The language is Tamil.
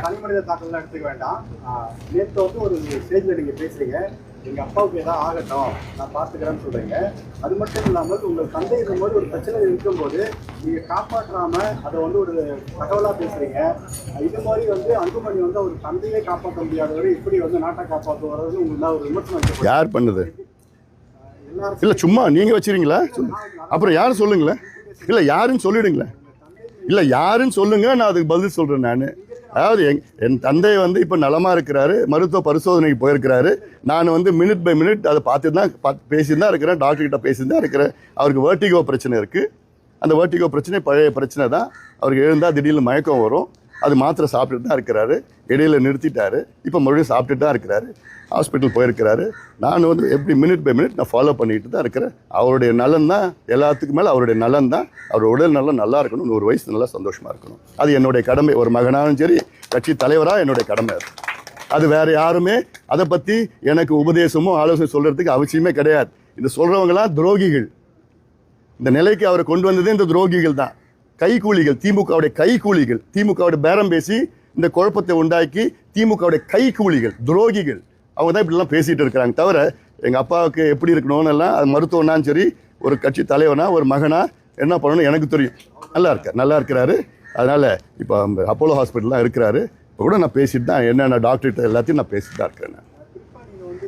தனிமனித தாக்கல்லாம் எடுத்துக்க வேண்டாம். நேற்று வந்து ஒரு ஸ்டேஜில் நீங்கள் பேசுகிறீங்க, எங்கள் அப்பாவுக்கு ஏதாவது ஆகட்டும் நான் பார்த்துக்கிறேன்னு சொல்கிறீங்க. அது மட்டும் இல்லாமல் உங்கள் தந்தை இருக்கும்போது ஒரு பிரச்சனை இருக்கும்போது நீங்கள் காப்பாற்றாமல் அதை வந்து ஒரு தகவலாக பேசுகிறீங்க. இது மாதிரி வந்து அன்புமணி வந்து அவர் தந்தையை காப்பாற்ற முடியாதவர் இப்படி வந்து நாட்டை காப்பாற்றுவார்னு உங்களுக்கு ஒரு விமர்சனம் யார் பண்ணுது? இல்லை சும்மா நீங்கள் வச்சுருங்களா? அப்புறம் யாரும் சொல்லுங்களேன். இல்லை யாருன்னு சொல்லிடுங்களேன். இல்லை யாருன்னு சொல்லுங்க, நான் அதுக்கு பதில் சொல்கிறேன். நான் அதாவது என் தந்தை வந்து இப்போ நலமாக இருக்கிறாரு, மருத்துவ பரிசோதனைக்கு போயிருக்கிறாரு. நான் வந்து மினிட் பை மினிட் அதை பார்த்து தான் பேசிட்டு தான் இருக்கிறேன், டாக்டர்கிட்ட பேசிட்டு தான் இருக்கிறேன். அவருக்கு வேர்ட்டிகோ பிரச்சனை இருக்குது. அந்த வேர்ட்டிகோ பிரச்சனை பழைய பிரச்சனை தான். அவருக்கு எழுந்தால் திடீர்னு மயக்கம் வரும். அது மாத்திரை சாப்பிட்டுட்டு தான் இருக்கிறாரு. இடையில நிறுத்திட்டாரு. இப்போ மறுபடியும் சாப்பிட்டுட்டு தான் இருக்கிறாரு. ஹாஸ்பிட்டல் போயிருக்கிறாரு. நான் வந்து எப்படி மினிட் பை மினிட் நான் ஃபாலோ பண்ணிட்டு தான் இருக்கிறேன். அவருடைய நலன் தான் எல்லாத்துக்கும் மேலே. அவருடைய நலன் தான். அவர் உடல் நலம் நல்லா இருக்கணும், 100 வயசு நல்லா சந்தோஷமாக இருக்கணும். அது என்னுடைய கடமை. ஒரு மகனாலும் சரி, கட்சி தலைவராக என்னுடைய கடமை அது. அது வேறு யாருமே அதை பற்றி எனக்கு உபதேசமோ ஆலோசனை சொல்கிறதுக்கு அவசியமே கிடையாது. இந்த சொல்கிறவங்களாம் துரோகிகள். இந்த நிலைக்கு அவரை கொண்டு வந்ததே இந்த துரோகிகள் தான். கைக்கூலிகள், திமுகவுடைய கைக்கூலிகள். திமுகவுடைய பேரம் பேசி இந்த குழப்பத்தை உண்டாக்கி திமுகவுடைய கைக்கூலிகள், துரோகிகள். அவங்க தான் இப்படிலாம் பேசிகிட்டு இருக்கிறாங்க. தவிர எங்கள் அப்பாவுக்கு எப்படி இருக்கணும்னு எல்லாம் அது மருத்துவனாலும் சரி, ஒரு கட்சி தலைவனா, ஒரு மகனா என்ன பண்ணணும்னு எனக்கு தெரியும். நல்லா இருக்கிறாரு. அதனால் இப்போ அப்போலோ ஹாஸ்பிட்டல்லாம் இருக்கிறாரு. இப்போ கூட நான் பேசிட்டு தான் என்னென்ன டாக்டர்கிட்ட எல்லாத்தையும் நான் பேசிட்டு தான் இருக்கிறேன்.